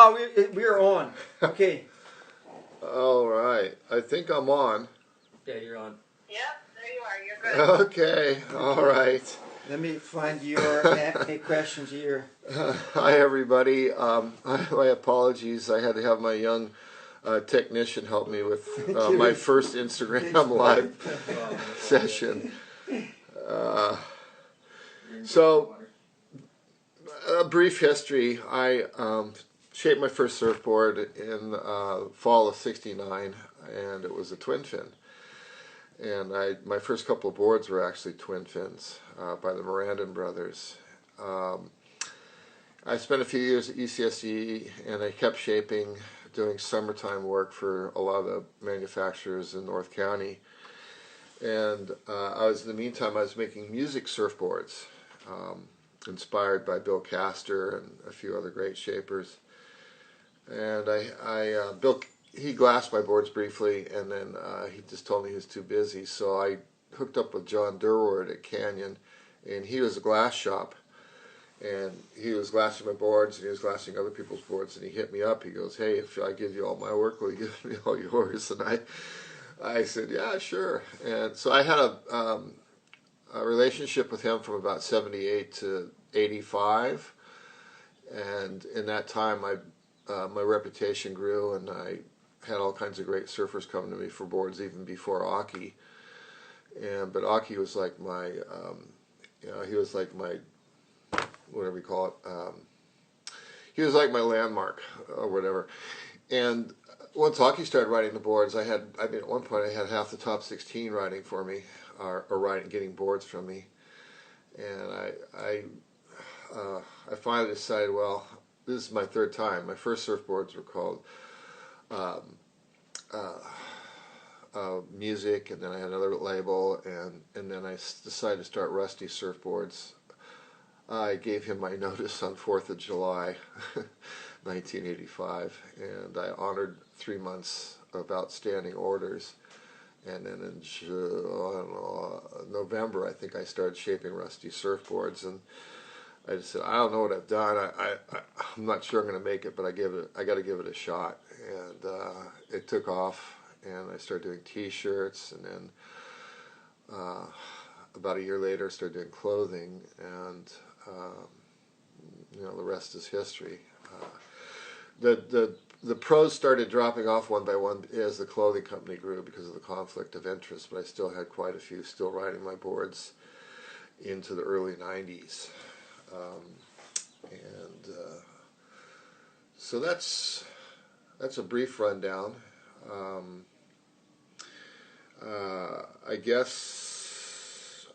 Oh, we're on. Okay. All right. I think I'm on. Yeah, you're on. Yep, there you are. You're good. Okay. All right. Let me find your questions here. Hi, everybody. My apologies. I had to have my young technician help me with my first Instagram live session. So, a brief history. I shaped my first surfboard in fall of '69, and it was a twin fin. And my first couple of boards were actually twin fins by the Mirandon brothers. I spent a few years at ECSE, and I kept shaping, doing summertime work for a lot of the manufacturers in North County. And in the meantime, I was making music surfboards, inspired by Bill Castor and a few other great shapers. And he glassed my boards briefly, and then he just told me he was too busy. So I hooked up with John Durward at Canyon, and he was a glass shop. And he was glassing my boards, and he was glassing other people's boards, and he hit me up. He goes, "Hey, if I give you all my work, will you give me all yours?" And I said, "Yeah, sure." And so I had a relationship with him from about '78 to '85, and in that time, my reputation grew, and I had all kinds of great surfers come to me for boards even before Aki. But Aki was like my, he was like my, whatever you call it. He was like my landmark or whatever. And once Aki started writing the boards, at one point I had half the top 16 writing for me, or getting boards from me. And I finally decided, well, this is my third time. My first surfboards were called Music, and then I had another label, and then I decided to start Rusty Surfboards. I gave him my notice on 4th of July, 1985, and I honored 3 months of outstanding orders. And then in November, I think I started shaping Rusty Surfboards, and I just said, I don't know what I've done. I'm not sure I'm going to make it, but I got to give it a shot. And it took off, and I started doing T-shirts, and then about a year later, I started doing clothing, and the rest is history. The pros started dropping off one by one as the clothing company grew because of the conflict of interest, but I still had quite a few still riding my boards into the early '90s. So that's a brief rundown. I guess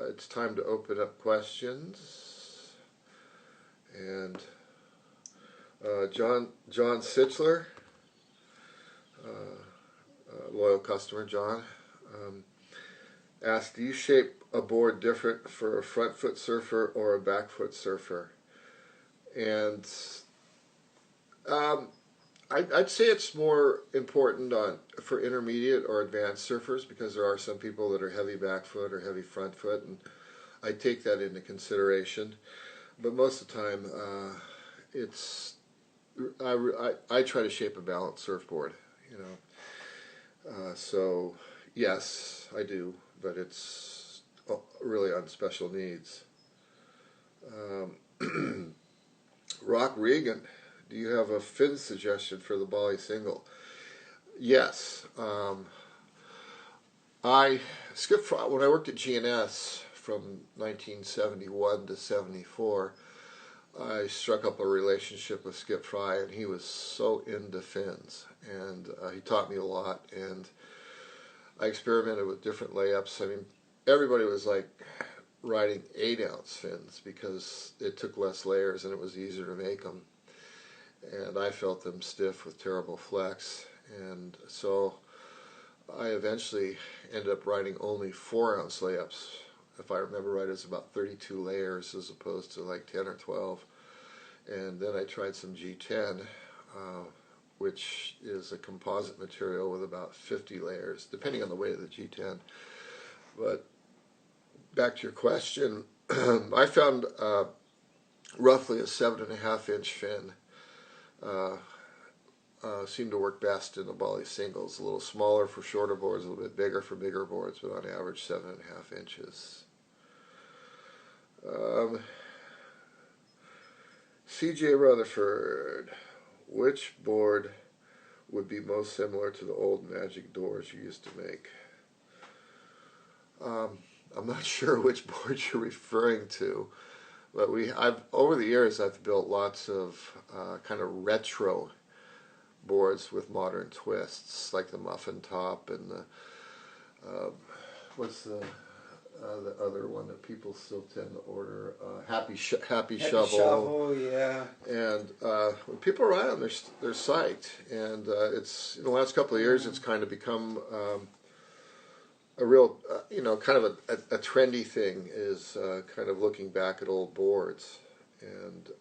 it's time to open up questions. And John Sitzler, loyal customer John, asked, do you shape a board different for a front foot surfer or a back foot surfer? And I'd say it's more important for intermediate or advanced surfers, because there are some people that are heavy back foot or heavy front foot, and I take that into consideration. But most of the time, I try to shape a balanced surfboard, so yes, I do, but it's really on special needs. Rock Regan, do you have a fin suggestion for the Bali single? Yes. When I worked at GNS from 1971 to '74, I struck up a relationship with Skip Fry, and he was so into fins, and he taught me a lot, and I experimented with different layups. I mean, everybody was like riding 8-ounce fins because it took less layers and it was easier to make them, and I felt them stiff with terrible flex, and so I eventually ended up riding only 4-ounce layups. If I remember right, it's about 32 layers as opposed to like 10 or 12. And then I tried some G10, which is a composite material with about 50 layers, depending on the weight of the G10. But back to your question, I found roughly a 7.5-inch fin seem to work best in the Bali singles. A little smaller for shorter boards, a little bit bigger for bigger boards, but on average 7.5 inches. C.J. Rutherford, which board would be most similar to the old magic doors you used to make? I'm not sure which board you're referring to, but over the years I've built lots of kind of retro boards with modern twists, like the muffin top and the what's the other one that people still tend to order, Happy Shovel. Yeah. And when people ride them, they're psyched. And it's in the last couple of years, it's kind of become a real, kind of a trendy thing is kind of looking back at old boards. And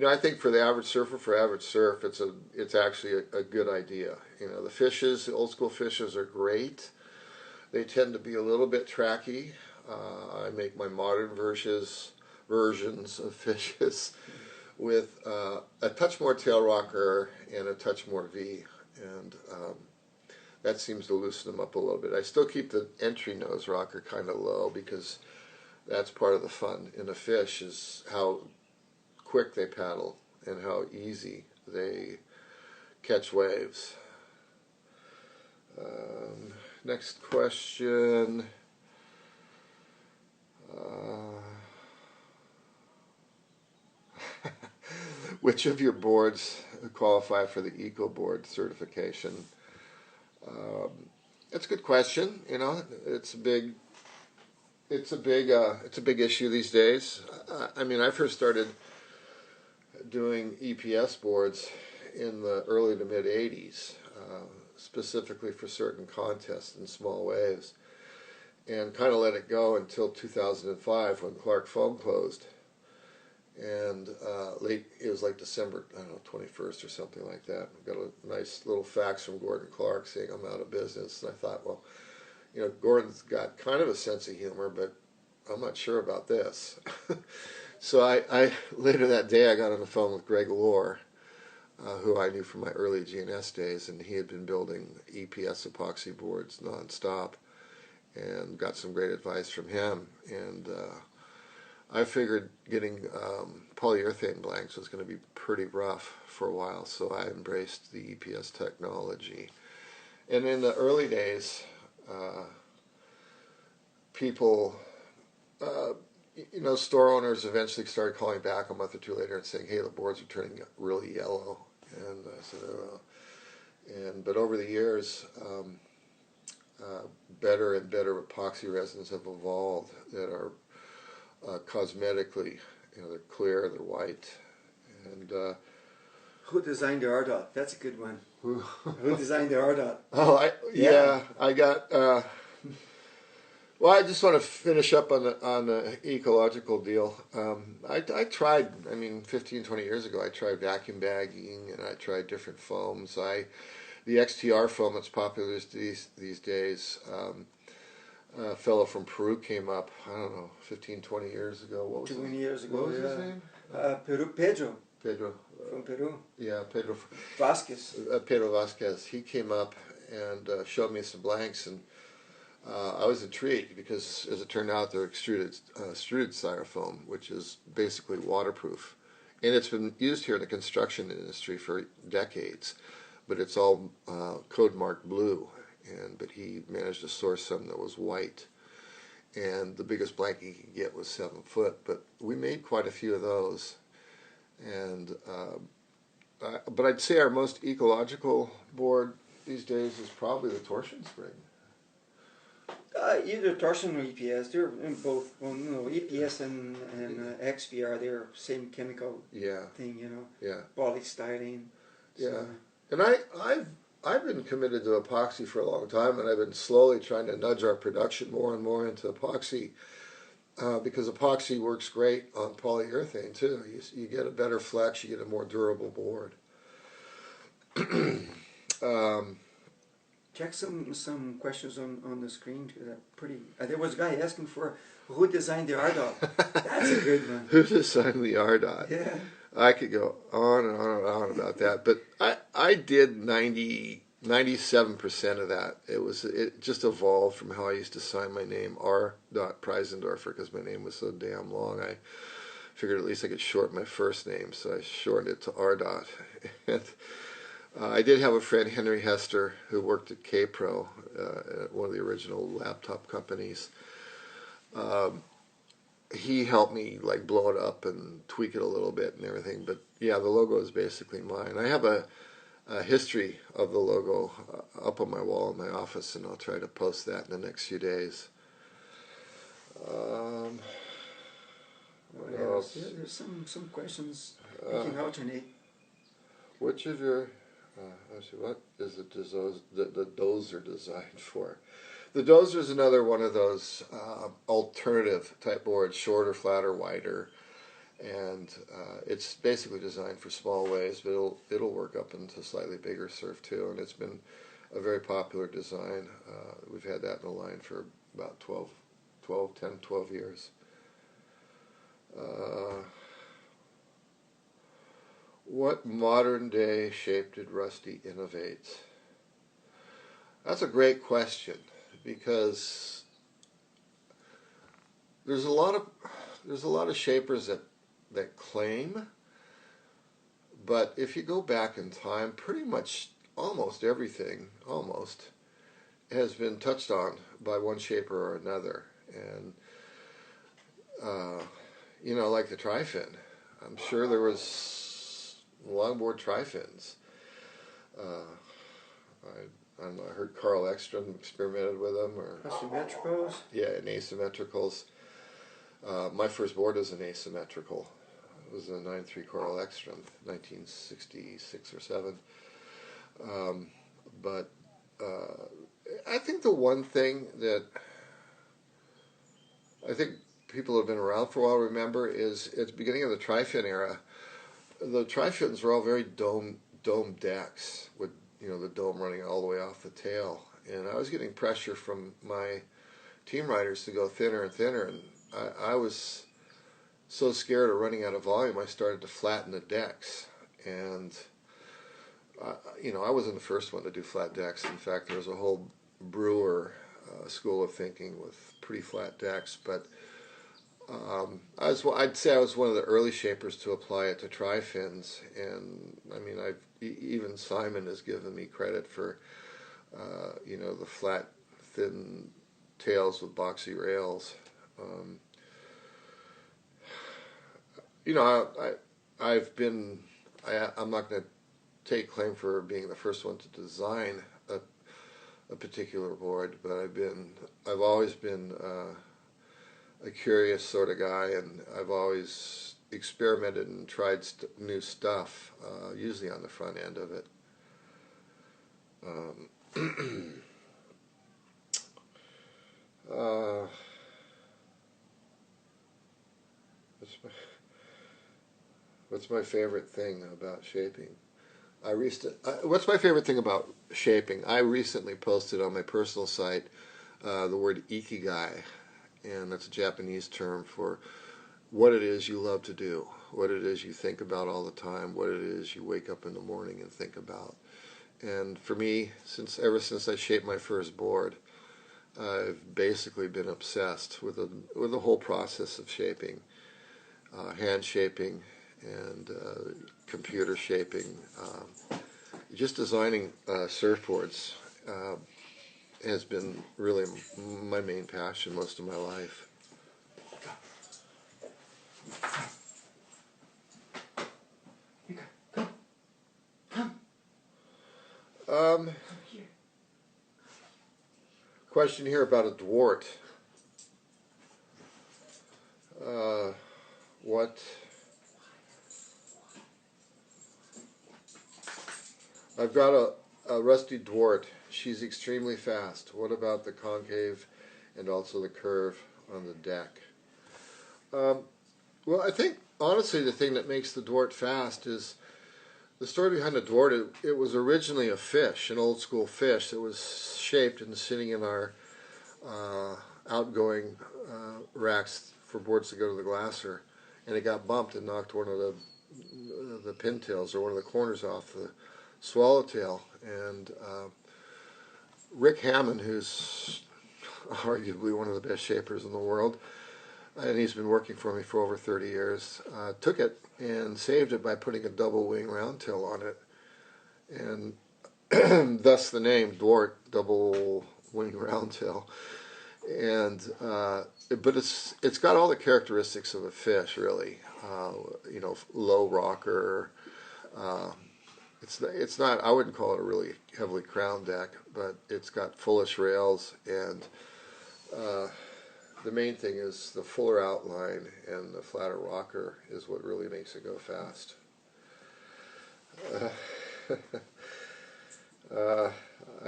I think for the average surfer, for average surf, it's actually a good idea. The fishes, the old school fishes are great. They tend to be a little bit tracky. I make my modern versions of fishes with a touch more tail rocker and a touch more V, and that seems to loosen them up a little bit. I still keep the entry nose rocker kind of low because that's part of the fun in a fish is how quick they paddle and how easy they catch waves. Next question. Which of your boards qualify for the EcoBoard certification? That's a good question. It's a big issue these days. I first started doing EPS boards in the early to mid '80s, specifically for certain contests and small waves, and kind of let it go until 2005 when Clark Foam closed. And it was like December, 21st or something like that. We got a nice little fax from Gordon Clark saying I'm out of business. And I thought, well, Gordon's got kind of a sense of humor, but I'm not sure about this. So I later that day I got on the phone with Greg Lohr, who I knew from my early GNS days, and he had been building EPS epoxy boards nonstop, and got some great advice from him. And I figured getting polyurethane blanks was going to be pretty rough for a while, so I embraced the EPS technology. And in the early days, people, store owners eventually started calling back a month or two later and saying, hey, the boards are turning really yellow. And I said, oh. But over the years, better and better epoxy resins have evolved that are cosmetically, they're clear, they're white. And who designed the RDOT? That's a good one. Who designed the RDOT? Oh, I got. Well, I just want to finish up on the ecological deal. I tried, 15, 20 years ago, I tried vacuum bagging and I tried different foams. The XTR foam that's popular these days, a fellow from Peru came up, 15, 20 years ago. What was 20 years ago, What was his name? Pedro. Pedro. From Peru. Yeah, Pedro. Vasquez. Pedro Vasquez. He came up and showed me some blanks, and I was intrigued because, as it turned out, they're extruded styrofoam, which is basically waterproof. And it's been used here in the construction industry for decades, but it's all code marked blue. But he managed to source some that was white. And the biggest blank he could get was 7 foot. But we made quite a few of those. And but I'd say our most ecological board these days is probably the torsion spring. Either torsion or EPS. They're in both. Well, EPS and XPR, they're same chemical thing. Yeah. Polystyrene. Yeah. So. And I've been committed to epoxy for a long time, and I've been slowly trying to nudge our production more and more into epoxy because epoxy works great on polyurethane too. You get a better flex, you get a more durable board. Check some questions on the screen. Pretty. There was a guy asking for who designed the RDOT. That's a good one. Who designed the RDOT? Yeah. I could go on and on and on about that, but I did 97% of that. It just evolved from how I used to sign my name, R. Preisendorfer, because my name was so damn long. I figured at least I could shorten my first name, so I shortened it to R. And I did have a friend, Henry Hester, who worked at K-Pro, one of the original laptop companies. He helped me like blow it up and tweak it a little bit and everything. But yeah, the logo is basically mine. I have a history of the logo up on my wall in my office, and I'll try to post that in the next few days. What else? There's some questions making alternate. Which of your actually, what is the dozer designed for? The dozer is another one of those alternative type boards, shorter, flatter, wider, and it's basically designed for small waves, but it'll work up into slightly bigger surf too. And it's been a very popular design. We've had that in the line for about 12 years. What modern day shape did Rusty innovate? That's a great question, because there's a lot of shapers that claim, but if you go back in time, pretty much almost everything has been touched on by one shaper or another. And like the tri-fin, I'm sure there was longboard tri-fins. I don't know, I heard Carl Ekstrom experimented with them. Or Asymmetricals? Yeah, and asymmetricals. My first board was an asymmetrical. It was a 9.3 Carl Ekstrom, 1966 or 7. But I think the one thing that I think people who have been around for a while remember is at the beginning of the tri-fin era, the tri-fins were all very dome decks with the dome running all the way off the tail. And I was getting pressure from my team riders to go thinner and thinner, and I was so scared of running out of volume, I started to flatten the decks. And I wasn't the first one to do flat decks. In fact, there was a whole Brewer school of thinking with pretty flat decks. But I'd say I was one of the early shapers to apply it to tri-fins. And I mean, even Simon has given me credit for the flat, thin tails with boxy rails. I'm not going to take claim for being the first one to design a particular board, but I've always been a curious sort of guy, and I've always experimented and tried new stuff, usually on the front end of it. What's my favorite thing about shaping? What's my favorite thing about shaping? I recently posted on my personal site the word ikigai, and that's a Japanese term for what it is you love to do, what it is you think about all the time, what it is you wake up in the morning and think about. And for me, ever since I shaped my first board, I've basically been obsessed with the whole process of shaping, hand shaping and computer shaping. Just designing surfboards has been really my main passion most of my life. Question here about a Dwart. What? I've got a Rusty Dwart. She's extremely fast. What about the concave and also the curve on the deck? Well, I think, honestly, the thing that makes the Dwart fast is the story behind the Dwart. It was originally a fish, an old school fish that was shaped and sitting in our outgoing racks for boards to go to the glasser, and it got bumped and knocked one of the the pintails or one of the corners off the swallowtail. And Rick Hammond, who's arguably one of the best shapers in the world, and he's been working for me for over 30 years, took it and saved it by putting a double wing roundtail on it, and thus the name Dwart, double wing roundtail. And but it's got all the characteristics of a fish, really. Low rocker. It's not. I wouldn't call it a really heavily crowned deck, but it's got fullish rails, and the main thing is the fuller outline and the flatter rocker is what really makes it go fast. I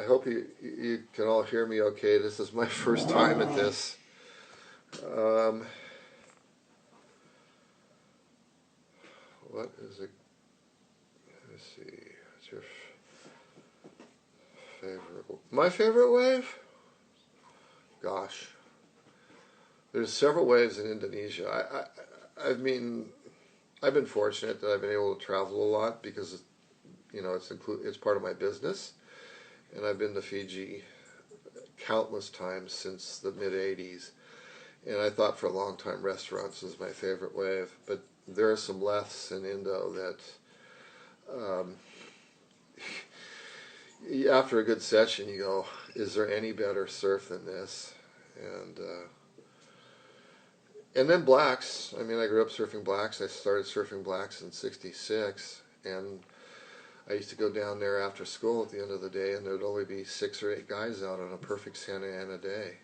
hope you can all hear me okay. This is my first time at this. What is it? Let's see. What's your favorite? My favorite wave? Gosh. There's several waves in Indonesia. I've been fortunate that I've been able to travel a lot because, it's part of my business. And I've been to Fiji countless times since the mid-'80s. And I thought for a long time restaurants was my favorite wave. But there are some lefts in Indo that, after a good session, you go, is there any better surf than this? And then blacks. I grew up surfing blacks. I started surfing blacks in '66. And I used to go down there after school at the end of the day, and there'd only be 6 or 8 guys out on a perfect Santa Ana day.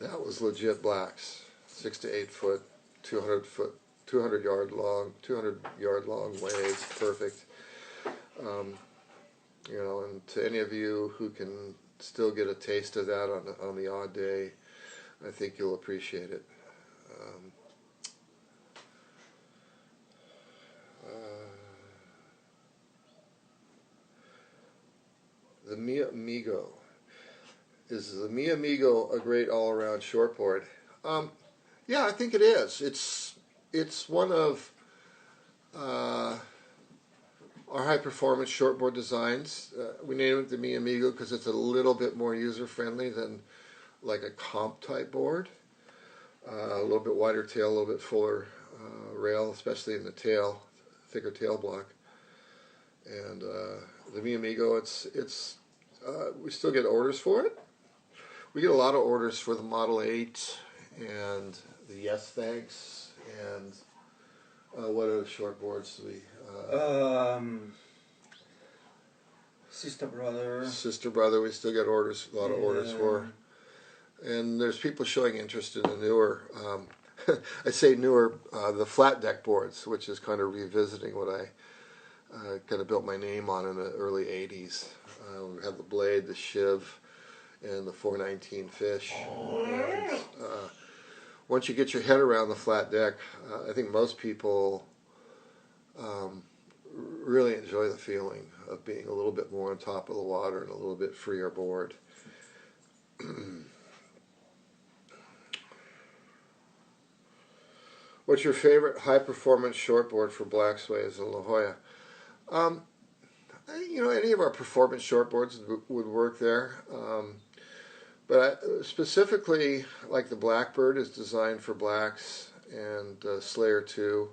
That was legit blacks. 6 to 8 foot, 200 yard long waves, perfect. And to any of you who can still get a taste of that on the odd day, I think you'll appreciate it. The Mi Amigo. Is the Mi Amigo a great all-around shortboard? Yeah, I think it is. It's one of our high-performance shortboard designs. We named it the Mi Amigo because it's a little bit more user-friendly than like a comp type board. A little bit wider tail, a little bit fuller rail, especially in the tail, thicker tail block. And the Mi Amigo, we still get orders for it. We get a lot of orders for the Model 8 and the Yes Thanks and what other shortboards do we? Sister Brother. Sister Brother, we still get orders, a lot of orders for. And there's people showing interest in the newer, I say newer, the flat deck boards, which is kind of revisiting what I kind of built my name on in the early 80s. We have the Blade, the Shiv, and the 419 Fish. And, once you get your head around the flat deck, I think most people really enjoy the feeling of being a little bit more on top of the water and a little bit freer board. What's your favorite high-performance shortboard for black sways in La Jolla? Any of our performance shortboards would work there. But specifically, like the Blackbird is designed for blacks, and Slayer 2,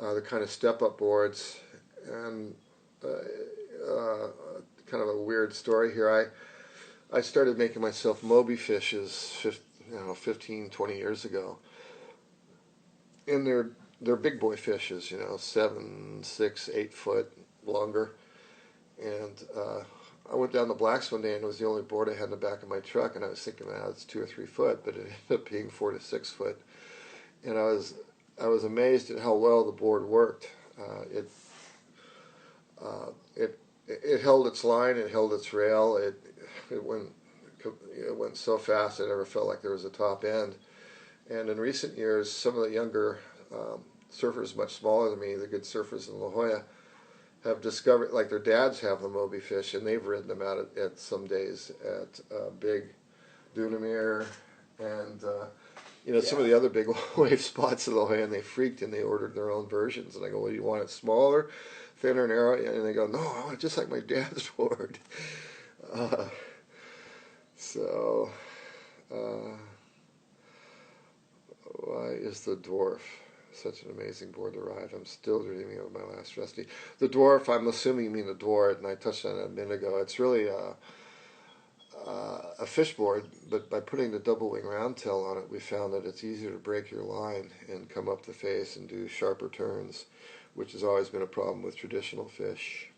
the kind of step-up boards. And kind of a weird story here. I started making myself Moby fishes 15, 20 years ago. And they're big boy fishes, 7, 6, 8 foot longer. And I went down the Blacks one day, and it was the only board I had in the back of my truck, and I was thinking, it's 2 or 3 foot, but it ended up being 4 to 6 foot. And I was amazed at how well the board worked. It held its line, it held its rail. It went so fast I never felt like there was a top end. And in recent years, some of the younger surfers, much smaller than me, the good surfers in La Jolla, have discovered, like their dads have the Moby fish, and they've ridden them out at some days at Big Dunamere and Some of the other big wave spots in Lohan, they freaked and they ordered their own versions. And I go, well, you want it smaller, thinner, narrow? And they go, no, I want it just like my dad's board. So, why is the Dwarf such an amazing board to ride? I'm still dreaming of my last Rusty. The Dwarf, I'm assuming you mean the Dwarf, and I touched on it a minute ago. It's really a fish board, but by putting the double wing round tail on it, we found that it's easier to break your line and come up the face and do sharper turns, which has always been a problem with traditional fish.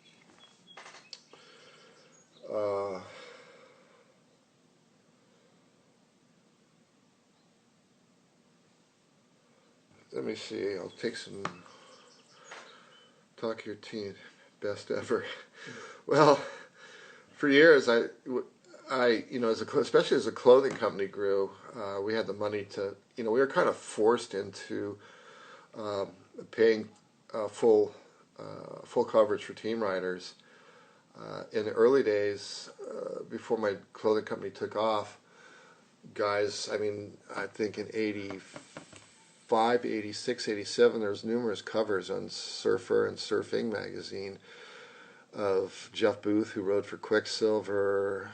Let me see. I'll take some. Talk your teen, best ever. Well, for years, especially as a clothing company grew, we had the money to, we were kind of forced into paying full coverage for team riders. In the early days, before my clothing company took off, guys, I think in 85, 86, 87, there's numerous covers on Surfer and Surfing magazine of Jeff Booth, who rode for Quicksilver.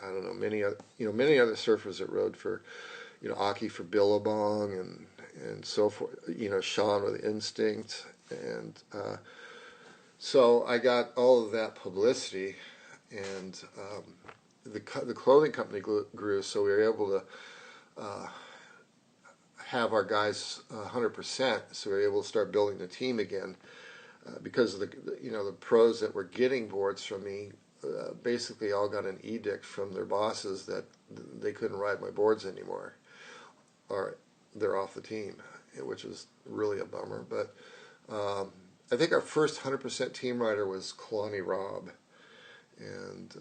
I don't know, many other surfers that rode for, Aki for Billabong and so forth. Sean with Instinct, and so I got all of that publicity, and the clothing company grew, so we were able to have our guys 100%. So we were able to start building the team again. Because of the pros that were getting boards from me, basically all got an edict from their bosses that they couldn't ride my boards anymore, or they're off the team, which was really a bummer. But I think our first 100% team rider was Kalani Robb, and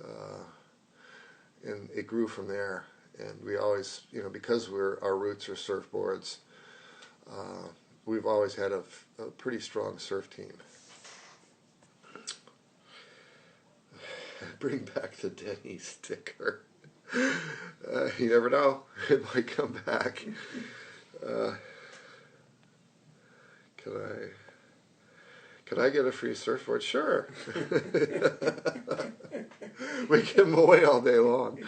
it grew from there. And we always, because our roots are surfboards, we've always had a pretty strong surf team. Bring back the Denny sticker. You never know. It might come back. Can I get a free surfboard? Sure. We give them away all day long.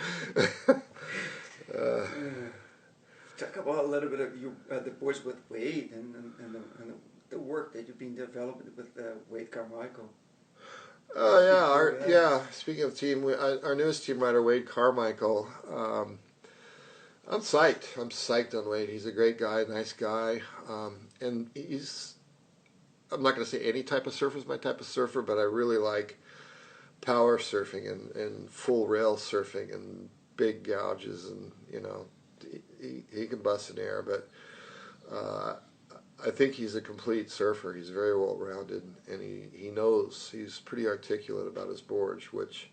Talk about a little bit of the boards with Wade and the work that you've been developing with Wade Carmichael. Oh yeah, Speaking of team, our newest team rider, Wade Carmichael. I'm psyched. I'm psyched on Wade. He's a great guy, nice guy, and he's. I'm not going to say any type of surfer is my type of surfer, but I really like power surfing and full rail surfing and big gouges, and he can bust an air, but I think he's a complete surfer. He's very well rounded, and he knows. He's pretty articulate about his boards, which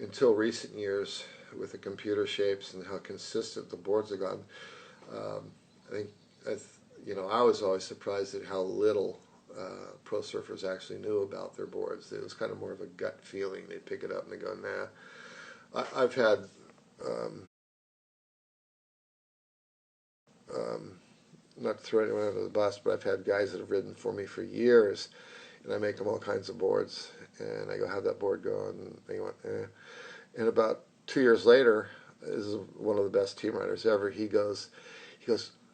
until recent years, with the computer shapes and how consistent the boards have gotten, I was always surprised at how little pro surfers actually knew about their boards. It was kind of more of a gut feeling. They'd pick it up and they go, nah. I've had not to throw anyone under the bus, but I've had guys that have ridden for me for years, and I make them all kinds of boards, and I go, how'd that board go? And they went, eh. And about 2 years later, this is one of the best team riders ever, he goes,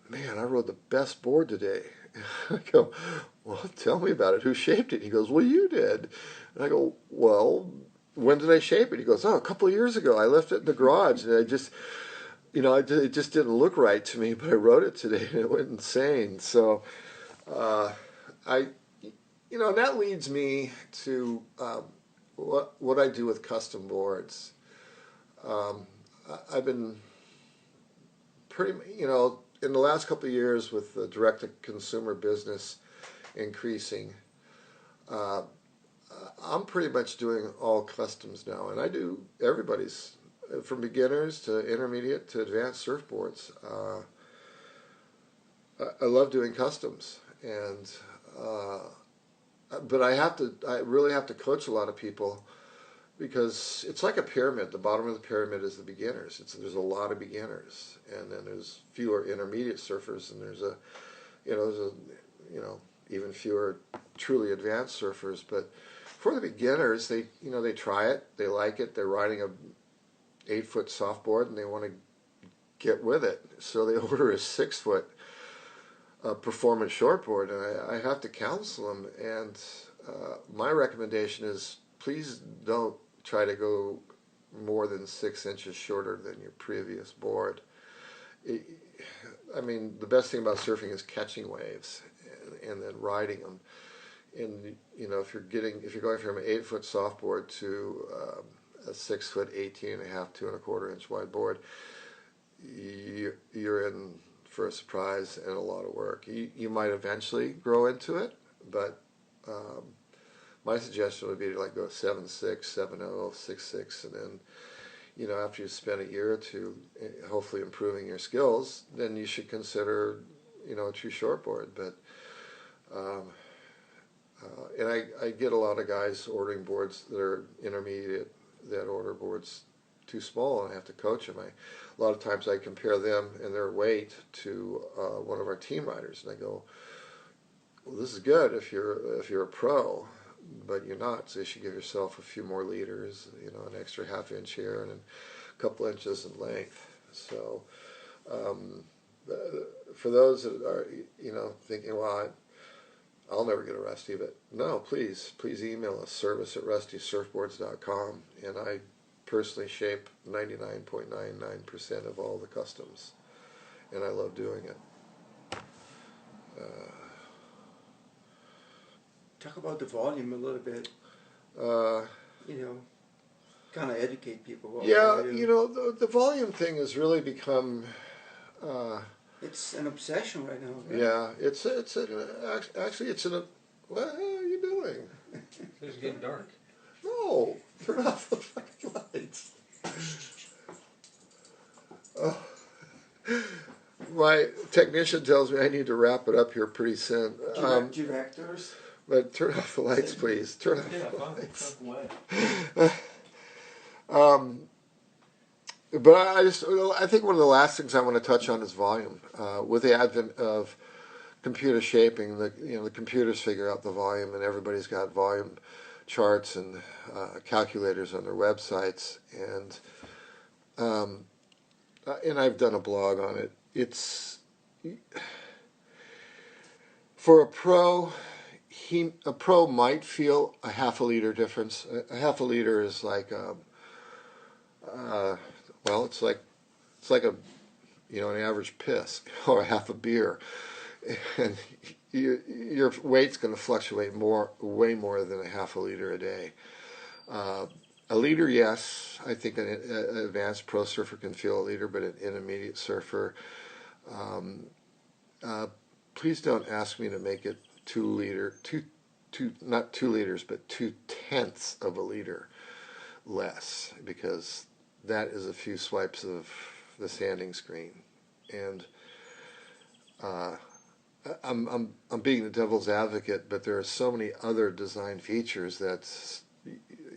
man, I rode the best board today. I go, well, tell me about it. Who shaped it? He goes, well, you did. And I go, well, when did I shape it? He goes, a couple of years ago. I left it in the garage, and I just... it just didn't look right to me, but I wrote it today and it went insane. So, and that leads me to what I do with custom boards. I've been pretty, in the last couple of years with the direct-to-consumer business increasing, I'm pretty much doing all customs now, and I do everybody's. From beginners to intermediate to advanced surfboards. I love doing customs, but I really have to coach a lot of people because it's like a pyramid. The bottom of the pyramid is the beginners. There's a lot of beginners, and then there's fewer intermediate surfers, and there's even fewer truly advanced surfers. But for the beginners, they try it, they like it, they're riding a 8-foot softboard, and they want to get with it, so they order a 6-foot performance shortboard, and I have to counsel them. And my recommendation is, please don't try to go more than 6 inches shorter than your previous board. The best thing about surfing is catching waves and then riding them. And if you're going from an 8-foot softboard to a 6-foot, 18.5, 2.25 inch wide board, you're in for a surprise and a lot of work. You might eventually grow into it, but my suggestion would be to go 7.6, 7.0, 6.6, and then after you spend a year or two hopefully improving your skills, then you should consider a true shortboard. But and I get a lot of guys ordering boards that are intermediate that order boards too small, and I have to coach them. A lot of times I compare them and their weight to one of our team riders, and I go, well, this is good if you're a pro, but you're not, so you should give yourself a few more liters, an extra half inch here and a couple inches in length. So for those that are thinking, well, I'll never get a Rusty, but no, please email us, service@rustysurfboards.com, and I personally shape 99.99% of all the customs, and I love doing it. Talk about the volume a little bit. Kind of educate people about volume. The volume thing has really become it's an obsession right now. Right? Yeah, actually it's what the hell are you doing? It's getting dark. No, turn off the fucking lights. Oh. My technician tells me I need to wrap it up here pretty soon. Directors. But turn off the lights, please. Turn off the lights. But I think one of the last things I want to touch on is volume. With the advent of computer shaping, the computers figure out the volume, and everybody's got volume charts and calculators on their websites, and I've done a blog on it. It's for a pro. A pro might feel a half a liter difference. A half a liter is like it's like an average piss or a half a beer, and your weight's going to fluctuate way more than a half a liter a day. A liter, yes, I think an advanced pro surfer can feel a liter, but an intermediate surfer, please don't ask me to make it 2 liter, not 2 liters, but 2/10 of a liter less, because that is a few swipes of the sanding screen. And I'm being the devil's advocate, but there are so many other design features that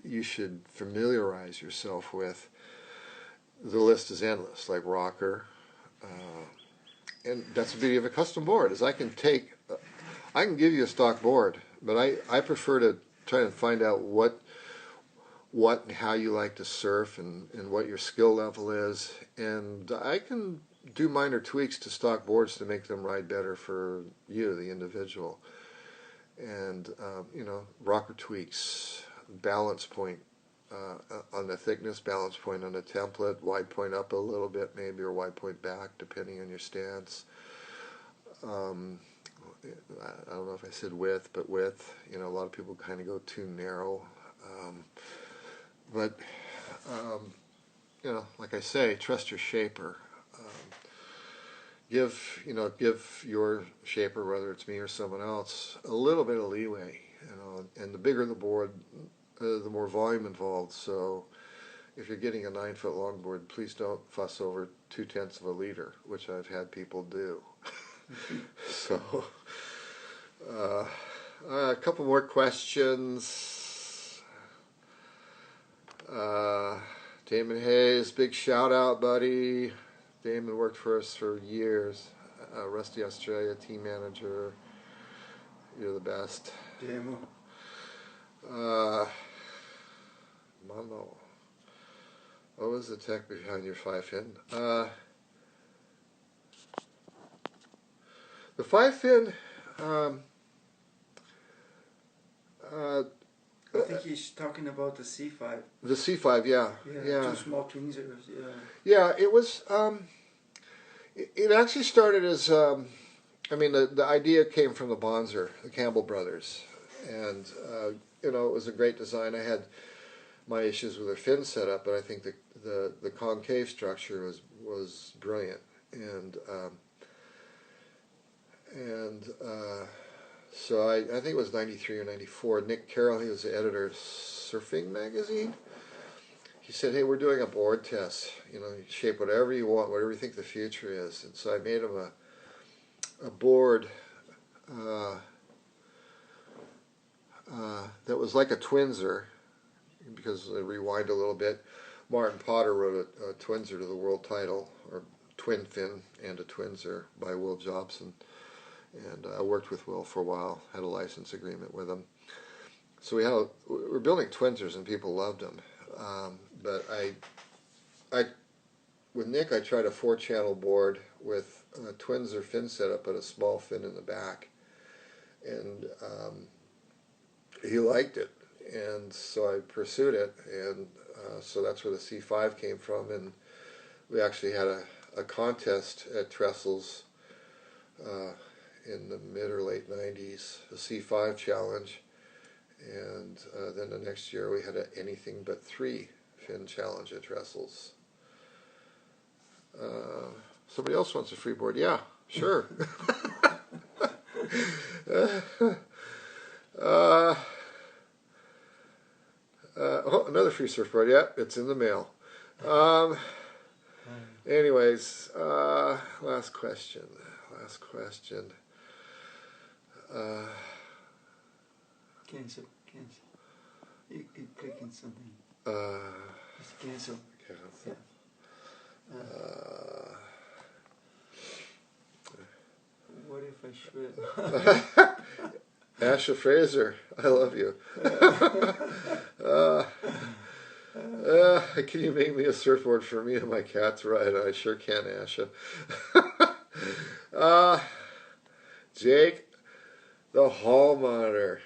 you should familiarize yourself with. The list is endless, like rocker, and that's the beauty of a custom board, is I can give you a stock board, but I prefer to try and find out what and how you like to surf and what your skill level is, and I can do minor tweaks to stock boards to make them ride better for you, the individual. And rocker tweaks, balance point on the thickness, balance point on the template, wide point up a little bit maybe, or wide point back, depending on your stance. I don't know if I said width, but width. A lot of people kind of go too narrow. But like I say, trust your shaper. Give your shaper, whether it's me or someone else, a little bit of leeway. And the bigger the board, the more volume involved. So if you're getting a 9-foot longboard, please don't fuss over 2/10 of a liter, which I've had people do. So a couple more questions. Damon Hayes, big shout out, buddy. Damon worked for us for years. Rusty Australia, team manager. You're the best. Demo. Mano. What was the tech behind your 5-fin? The 5-fin, I think he's talking about the C5. the C5, yeah. Two small twins. Yeah, it was, it actually started as, the idea came from the Bonzer, the Campbell brothers. And, it was a great design. I had my issues with their fin setup, but I think the concave structure was brilliant. So I think it was 93 or 94. Nick Carroll, he was the editor of Surfing Magazine. He said, hey, we're doing a board test. You shape whatever you want, whatever you think the future is. And so I made him a board that was like a Twinser, because I rewind a little bit. Martin Potter wrote a Twinser to the world title, or Twin Fin and a Twinser by Will Jobson. And I worked with Will for a while, had a license agreement with him. So we were building Twinsers and people loved them. But with Nick, I tried a 4-channel board with a Twinser fin setup, but a small fin in the back. And he liked it. And so I pursued it. And so that's where the C5 came from. And we actually had a contest at Trestles in the mid or late 90s, the C5 challenge, and then the next year we had an anything but 3 fin challenge at Trestles. Somebody else wants a free board? Yeah, sure. Another free surfboard. Yeah, it's in the mail. Anyways, last question. Cancel. You click on something. Just cancel. Yeah. What if I should? Asha Fraser, I love you. Can you make me a surfboard for me and my cat to ride? I sure can, Asha. Jake, the hall monitor.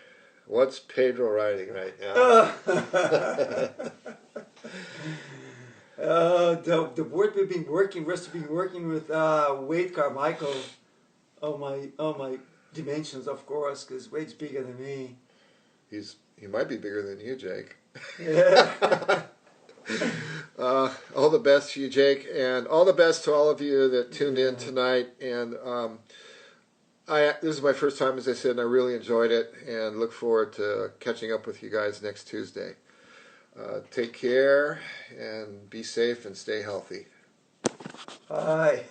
What's Pedro riding right now? The board we've been working with Wade Carmichael. Oh my dimensions, of course, because Wade's bigger than me. He might be bigger than you, Jake. Yeah. All the best to you, Jake, and all the best to all of you that tuned in tonight. And this is my first time, as I said, and I really enjoyed it, and look forward to catching up with you guys next Tuesday. Take care, and be safe, and stay healthy. Bye.